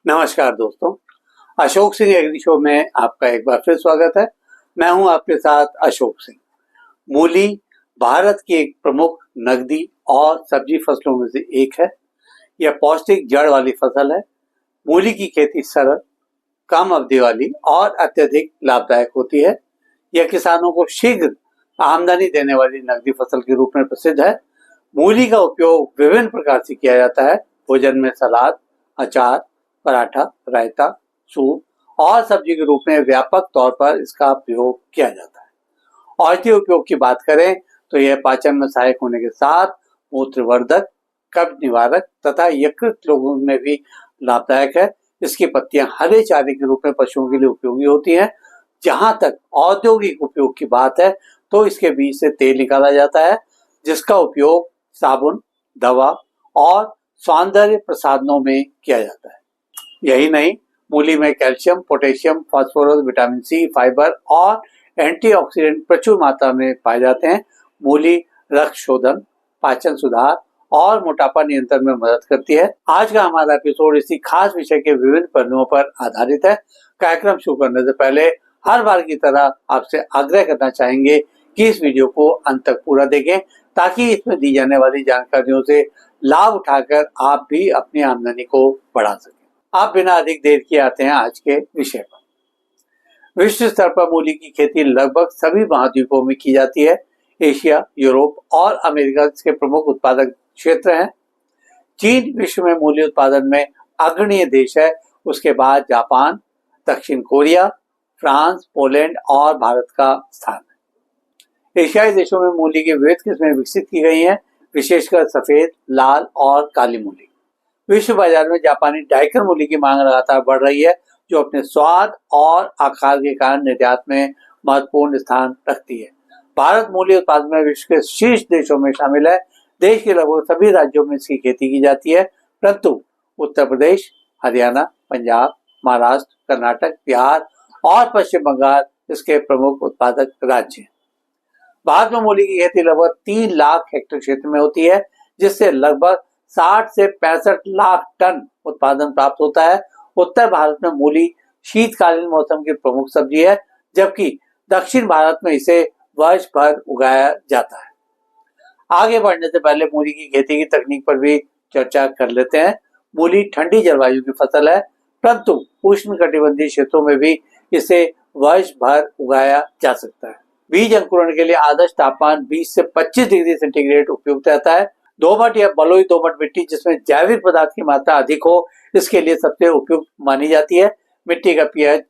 नमस्कार दोस्तों, Ashok Singh agree show में आपका एक बार फिर स्वागत है। मैं हूं आपके साथ अशोक सिंह। मूली भारत की एक प्रमुख नकदी और सब्जी फसलों में से एक है। यह पौष्टिक जड़ वाली फसल है। मूली की खेती सरल, कम अवधि वाली और अत्यधिक लाभदायक होती है। यह किसानों को शीघ्र आमदनी देने वाली नकदी फसल के रूप में प्रसिद्ध है। मूली का उपयोग विभिन्न प्रकार से किया जाता है। भोजन में सलाद, अचार, पराठा, रायता, सूप और सब्जी के रूप में व्यापक तौर पर इसका प्रयोग किया जाता है। औषधीय उपयोग की बात करें तो यह पाचन में सहायक होने के साथ मूत्रवर्धक, कब्ज निवारक तथा यकृत रोगों में भी लाभदायक है। इसकी पत्तियां हरे चारे के रूप में पशुओं के लिए उपयोगी होती हैं। जहां तक औद्योगिक उपयोग की बात है तो इसके बीज से तेल निकाला जाता है, जिसका उपयोग साबुन, दवा और सौंदर्य प्रसाधनों में किया जाता है। यही नहीं, मूली में calcium, potassium, phosphorus, vitamin C, fibre और एंटीऑक्सीडेंट प्रचुर मात्रा में पाए जाते हैं। मूली रक्त शोधन, पाचन सुधार और मोटापा नियंत्रण में मदद करती है। आज का हमारा एपिसोड इसी खास विषय के विभिन्न पहलुओं पर आधारित है। कार्यक्रम शुरू करने से पहले हर बार की तरह आपसे आग्रह करना चाहेंगे कि इस वीडियो को अंत तक पूरा देखें, ताकि इसमें दी जाने वाली जानकारियों से लाभ उठाकर आप भी अपनी आमदनी को बढ़ा सकें। आप बिना अधिक देर किए आते हैं आज के विषय पर। विश्व स्तर पर मूली की खेती लगभग सभी महाद्वीपों में की जाती है। एशिया, यूरोप और अमेरिका इसके प्रमुख उत्पादक क्षेत्र हैं। चीन विश्व में मूली उत्पादन में अग्रणी देश है। उसके बाद जापान, दक्षिण कोरिया, फ्रांस, पोलैंड और भारत का स्थान है। एशियाई देशों में मूली की विविध किस्में विकसित की गई हैं, विशेषकर सफेद, लाल और काली मूली। विश्व बाजार में जापानी डाइकर मूली की मांग लगातार बढ़ रही है, जो अपने स्वाद और आकार के कारण निर्यात में महत्वपूर्ण स्थान रखती है। भारत मूली उत्पादन में विश्व के शीर्ष देशों में शामिल है। देश के लगभग सभी राज्यों में इसकी खेती की जाती है, परंतु उत्तर प्रदेश, हरियाणा, पंजाब, महाराष्ट्र, कर्नाटक, बिहार और पश्चिम बंगाल इसके प्रमुख उत्पादक राज्य हैं। भारत में मूली की खेती लगभग 3 लाख हेक्टेयर क्षेत्र में होती है, जिससे लगभग 60 से 65 लाख टन उत्पादन प्राप्त होता है। उत्तर भारत में मूली शीतकालीन मौसम की प्रमुख सब्जी है, जबकि दक्षिण भारत में इसे वर्ष भर उगाया जाता है। आगे बढ़ने से पहले मूली की खेती की तकनीक पर भी चर्चा कर लेते हैं। मूली ठंडी जलवायु की फसल है, परंतु उष्णकटिबंधीय क्षेत्रों में भी इसे वर्ष भर उगाया जा सकता है। बीज अंकुरण के लिए आदर्श तापमान 20 से 25 डिग्री सेंटीग्रेड उपयुक्त रहता है। दोमट या बलुई दोमट मिट्टी जिसमें जैविक पदार्थ की मात्रा अधिक हो, इसके लिए सबसे उपयुक्त मानी जाती है। मिट्टी का पीएच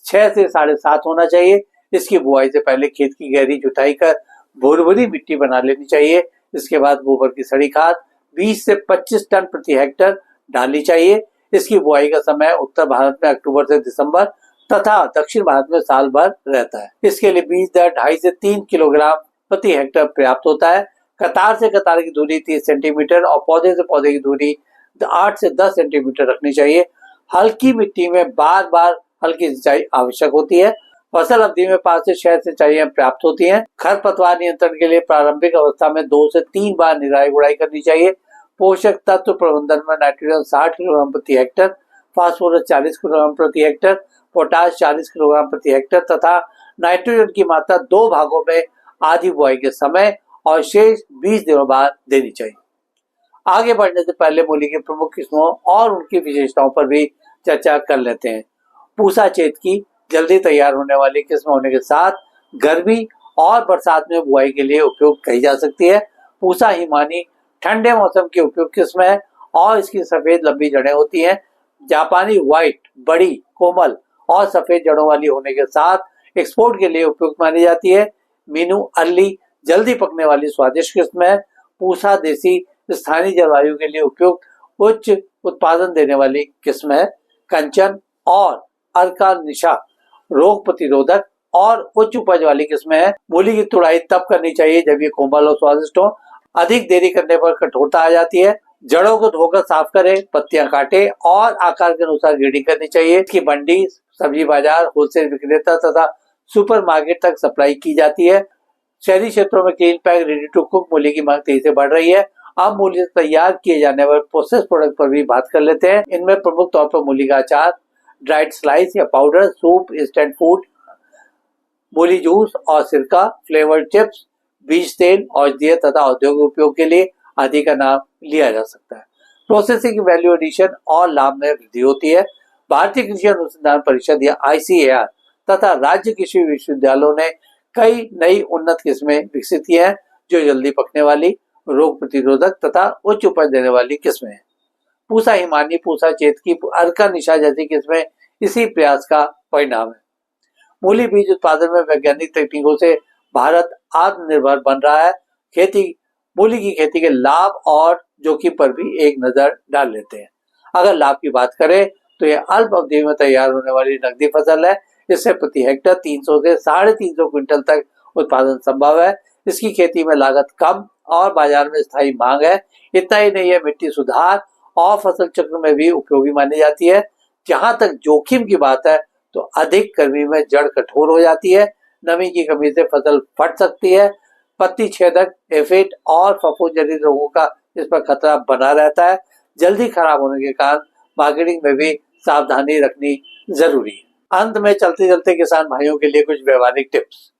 6 से 7.5 होना चाहिए। इसकी बुआई से पहले खेत की गहरी जुताई कर भुरभुरी मिट्टी बना लेनी चाहिए। इसके बाद गोबर की सड़ी खाद 20 से 25 टन प्रति हेक्टेयर डालनी चाहिए। इसकी बुआई का समय उत्तर भारत में अक्टूबर से दिसंबर तथा दक्षिण भारत में साल भर रहता है। इसके लिए बीज दर 2.5 से 3 किलोग्राम प्रति हेक्टेयर पर्याप्त होता है। कतार से कतार की दूरी 30 सेंटीमीटर और पौधे से पौधे की दूरी 8 से 10 सेंटीमीटर रखनी चाहिए। हल्की मिट्टी में बार बार हल्की सिंचाई आवश्यक होती है। फसल अवधि में 5 से 6 सिंचाइयां प्राप्त होती हैं। खरपतवार नियंत्रण के लिए प्रारंभिक अवस्था में 2 से 3 बार निराई गुड़ाई करनी चाहिए। पोषक तत्व प्रबंधन में नाइट्रोजन 60 किलोग्राम प्रति हेक्टेयर, फास्फोरस 40 किलोग्राम प्रति हेक्टेयर, पोटाश 40 किलोग्राम प्रति हेक्टेयर तथा नाइट्रोजन की मात्रा 2 भागों में आधी बुआई के समय और शेष 20 दिनों बाद देनी चाहिए। आगे बढ़ने से पहले मूली की प्रमुख किस्मों और उनकी विशेषताओं पर भी चर्चा कर लेते हैं। पूसा छेद की जल्दी तैयार होने वाली किस्म होने के साथ गर्मी और बरसात में बुआई के लिए उपयोग की जा सकती है। पूसा हिमानी ठंडे मौसम की उपयुक्त किस्म है और इसकी सफेद लंबी जड़ें होती हैं। जापानी व्हाइट बड़ी, कोमल और सफेद जड़ों वाली होने के साथ एक्सपोर्ट के लिए उपयुक्त मानी जाती है। मीनू अर्ली जल्दी पकने वाली स्वादिष्ट किस्म है। पूसा देसी स्थानीय जलवायु के लिए उपयुक्त उच्च उत्पादन देने वाली किस्म है। कंचन और अर्का निशा रोग प्रतिरोधक और उच्च उपज वाली किस्म है। मूली की तुड़ाई तब करनी चाहिए जब ये कोमल और स्वादिष्ट हो। अधिक देरी करने पर कठोरता आ जाती है। जड़ों को धोकर साफ करें, पत्तियां काटें और आकार के अनुसार ग्रेडिंग करनी चाहिए। इसकी मंडी, सब्जी बाजार, होलसेल विक्रेता तथा सुपरमार्केट तक सप्लाई की जाती है। शहरी क्षेत्रों में clean pack ready to cook मूली की मांग तेजी से बढ़ रही है। अब मूली से तैयार किए जाने वाले प्रोसेस प्रोडक्ट पर भी बात कर लेते हैं। इनमें प्रमुख तौर पर मूली का अचार, ड्राइड स्लाइस या पाउडर, सूप, इंस्टेंट फूड, मूली जूस और सिरका, फ्लेवर्ड चिप्स, बीज तेल, औषधीय तथा औद्योगिक उपयोग के लिए आदि का नाम लिया जा सकता है। प्रोसेसिंग वैल्यू एडिशन और लाभ में वृद्धि होती है। भारतीय कृषि अनुसंधान परिषद या ICAR तथा राज्य कृषि विश्वविद्यालयों ने कई नई उन्नत किस्में विकसित की हैं जो जल्दी पकने वाली, रोग प्रतिरोधक तथा उच्च उपज देने वाली किस्में हैं। पूसा हिमानी, पूसा चेतकी, अर्का निशा जैसी किस्में इसी प्रयास का परिणाम है। मूली बीज उत्पादन में वैज्ञानिक तकनीकों से भारत आत्मनिर्भर बन रहा है। मूली की खेती के लाभ और जोखिम पर भी एक नजर डाल लेते हैं। अगर लाभ की बात करें तो यह अल्प अवधि में तैयार होने वाली नकदी फसल है। इससे प्रति हेक्टेयर 300 से 350 क्विंटल तक उत्पादन संभव है। इसकी खेती में लागत कम और बाजार में स्थायी मांग है। इतना ही नहीं, है मिट्टी सुधार और फसल चक्र में भी उपयोगी मानी जाती है। जहां तक जोखिम की बात है तो अधिक गर्मी में जड़ कठोर हो जाती है, नमी की कमी से फसल फट सकती है, पत्ती छेदक, एफिड और फफूंद जनित रोगों का इस पर खतरा बना रहता है। जल्दी खराब होने के कारण मार्केटिंग में भी सावधानी रखनी जरूरी है। अंत में चलते चलते किसान भाइयों के लिए कुछ व्यवहारिक टिप्स।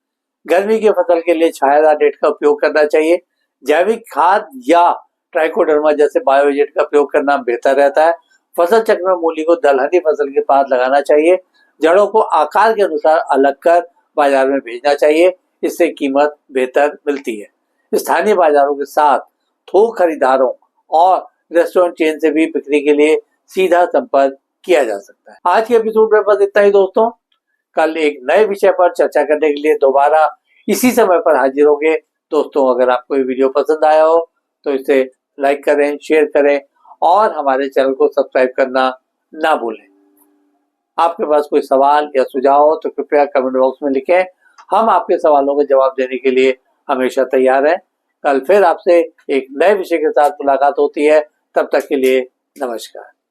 गर्मी की फसल के लिए छायादार नेट का उपयोग करना चाहिए। जैविक खाद या ट्राइकोडर्मा जैसे बायोजेट का प्रयोग करना बेहतर रहता है। फसल चक्र में मूली को दलहनी फसल के पास लगाना चाहिए। जड़ों को आकार के अनुसार अलग कर बाजार में भेजना चाहिए। इससे कीमत बेहतर मिलती है। स्थानीय बाजारों के साथ थोक खरीदारों और रेस्टोरेंट चेन से भी बिक्री के लिए सीधा संपर्क किया जा सकता है। आज के एपिसोड में बस इतना ही दोस्तों। कल एक नए विषय पर चर्चा करने के लिए दोबारा इसी समय पर हाजिर होंगे। दोस्तों, अगर आपको ये वीडियो पसंद आया हो तो इसे लाइक करें, शेयर करें और हमारे चैनल को सब्सक्राइब करना ना भूलें। आपके पास कोई सवाल या सुझाव हो तो कृपया कमेंट बॉक्स में लिखें। हम आपके सवालों का जवाब देने के लिए हमेशा तैयार हैं। कल फिर आपसे एक नए विषय के साथ मुलाकात होती है। तब तक के लिए नमस्कार।